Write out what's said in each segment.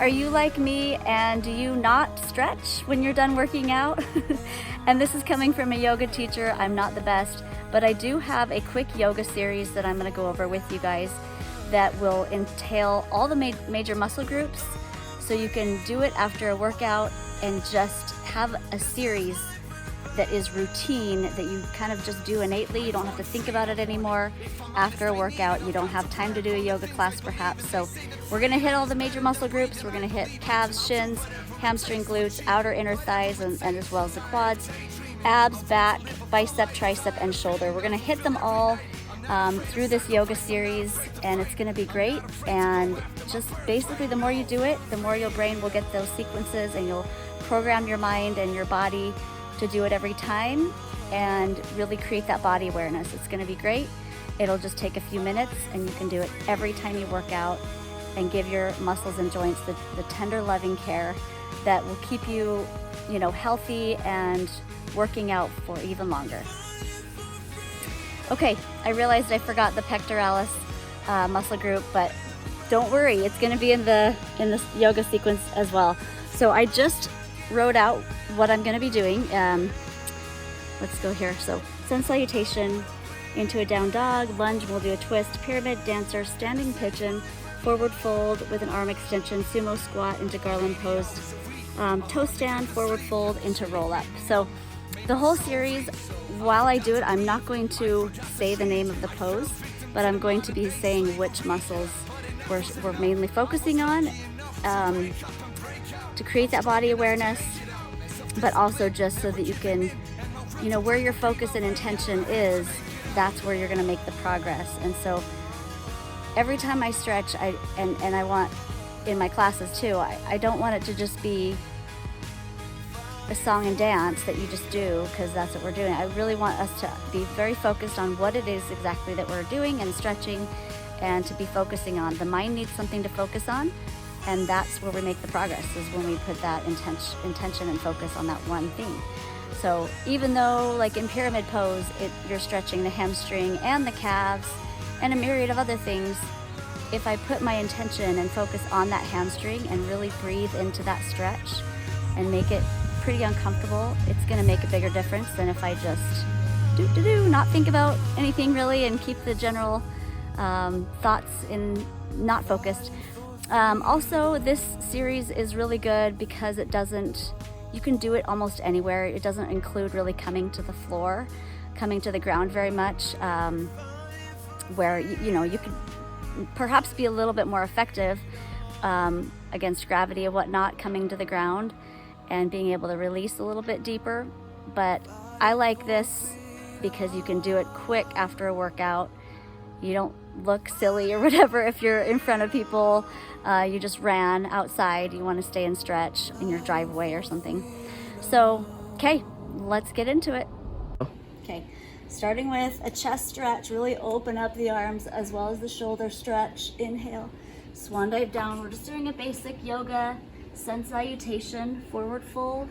are you like me and do you not stretch when you're done working out? And this is coming from a yoga teacher. I'm not the best, but I do have a quick yoga series that I'm going to go over with you guys that will entail all the major muscle groups, so you can do it after a workout and just have a series that is routine that you kind of just do innately. You don't have to think about it anymore after a workout. You don't have time to do a yoga class perhaps. So we're gonna hit all the major muscle groups. We're gonna hit calves, shins, hamstring, glutes, outer, inner thighs, and as well as the quads, abs, back, bicep, tricep, and shoulder. We're gonna hit them all through this yoga series, and it's gonna be great. And just basically the more you do it, the more your brain will get those sequences, and you'll program your mind and your body to do it every time and really create that body awareness. It's gonna be great. It'll just take a few minutes and you can do it every time you work out and give your muscles and joints the tender, loving care that will keep you, healthy and working out for even longer. Okay, I realized I forgot the pectoralis muscle group, but don't worry, it's gonna be in the yoga sequence as well. So I just wrote out what I'm going to be doing. Let's go here. So sun salutation, into a down dog, lunge, we'll do a twist, pyramid, dancer, standing pigeon, forward fold with an arm extension, sumo squat into garland pose, toe stand, forward fold into roll up. So the whole series, while I do it, I'm not going to say the name of the pose, but I'm going to be saying which muscles we're mainly focusing on to create that body awareness, but also just so that you can, where your focus and intention is, that's where you're going to make the progress. And so every time I stretch, and I want in my classes too, I don't want it to just be a song and dance that you just do because that's what we're doing. I really want us to be very focused on what it is exactly that we're doing and stretching, and to be focusing on. The mind needs something to focus on, and that's where we make the progress, is when we put that intention and focus on that one thing. So even though, like in pyramid pose, you're stretching the hamstring and the calves and a myriad of other things, if I put my intention and focus on that hamstring and really breathe into that stretch and make it pretty uncomfortable, it's gonna make a bigger difference than if I just not think about anything really and keep the general thoughts not focused. Also, this series is really good because you can do it almost anywhere. It doesn't include really coming to the floor, coming to the ground very much, where you could perhaps be a little bit more effective against gravity and whatnot, coming to the ground and being able to release a little bit deeper. But I like this because you can do it quick after a workout. You don't look silly or whatever if you're in front of people. You just ran outside, you want to stay and stretch in your driveway or something. So, okay, let's get into it. Okay, starting with a chest stretch, really open up the arms as well as the shoulder stretch. Inhale, swan dive down. We're just doing a basic yoga sun salutation, forward fold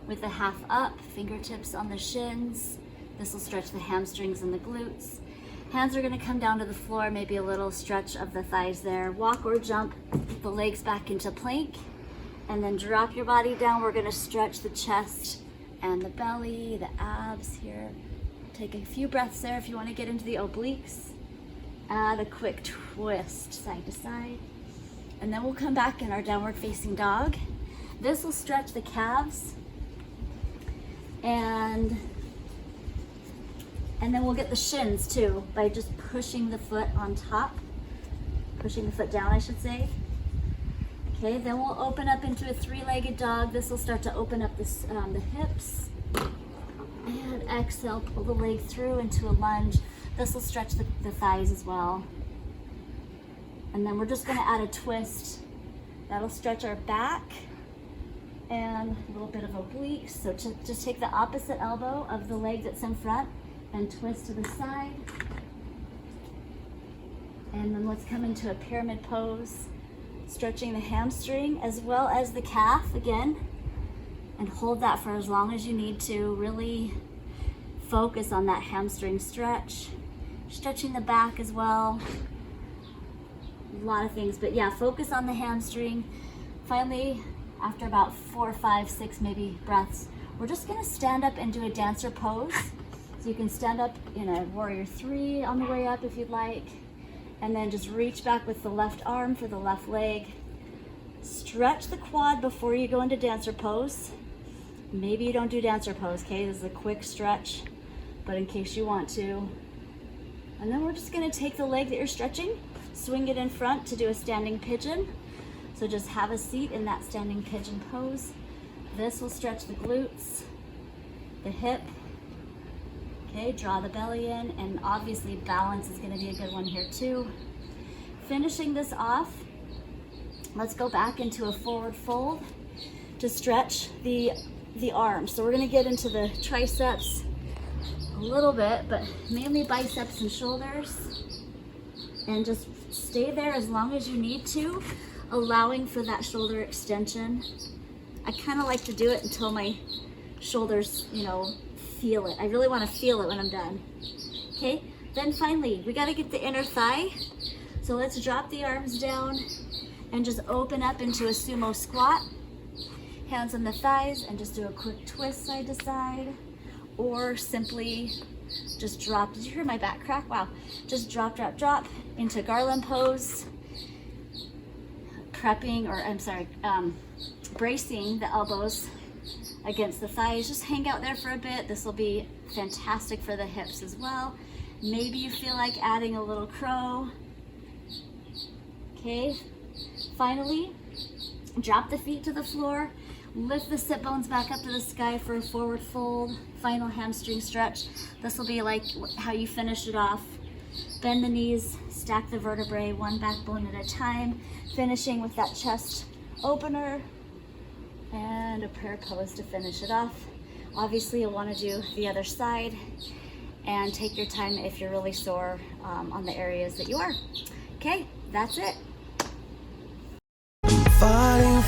with the half up, fingertips on the shins. This will stretch the hamstrings and the glutes. Hands are gonna come down to the floor, maybe a little stretch of the thighs there. Walk or jump the legs back into plank, and then drop your body down. We're gonna stretch the chest and the belly, the abs here. Take a few breaths there if you wanna get into the obliques. Add a quick twist side to side. And then we'll come back in our downward facing dog. This will stretch the calves, and then we'll get the shins too by just pushing the foot on top, pushing the foot down, I should say. Okay, then we'll open up into a three-legged dog. This will start to open up the hips. And exhale, pull the leg through into a lunge. This will stretch the thighs as well. And then we're just gonna add a twist. That'll stretch our back and a little bit of obliques. So just take the opposite elbow of the leg that's in front and twist to the side. And then let's come into a pyramid pose, stretching the hamstring as well as the calf again, and hold that for as long as you need to. Really focus on that hamstring stretch, stretching the back as well. A lot of things, but yeah, focus on the hamstring. Finally, after about 4, 5, 6 maybe breaths, we're just gonna stand up and do a dancer pose. So you can stand up in a warrior 3 on the way up if you'd like, and then just reach back with the left arm for the left leg. Stretch the quad before you go into dancer pose. Maybe you don't do dancer pose, okay? This is a quick stretch, but in case you want to. And then we're just gonna take the leg that you're stretching, swing it in front to do a standing pigeon. So just have a seat in that standing pigeon pose. This will stretch the glutes, the hip. Okay, draw the belly in, and obviously balance is gonna be a good one here too. Finishing this off, let's go back into a forward fold to stretch the arms. So we're gonna get into the triceps a little bit, but mainly biceps and shoulders. And just stay there as long as you need to, allowing for that shoulder extension. I kind of like to do it until my shoulders, you know, feel it. I really want to feel it when I'm done. Okay, then finally, we got to get the inner thigh. So let's drop the arms down and just open up into a sumo squat. Hands on the thighs and just do a quick twist side to side. Or simply just drop. Did you hear my back crack? Wow. Just drop, drop, drop into garland pose. Prepping, or I'm sorry, bracing the elbows against the thighs. Just hang out there for a bit. This will be fantastic for the hips as well. Maybe you feel like adding a little crow. Okay, finally, drop the feet to the floor. Lift the sit bones back up to the sky for a forward fold. Final hamstring stretch. This will be like how you finish it off. Bend the knees, stack the vertebrae, one backbone at a time, finishing with that chest opener and a prayer pose to finish it off. Obviously, you'll want to do the other side and take your time if you're really sore on the areas that you are. Okay, that's it. Fighting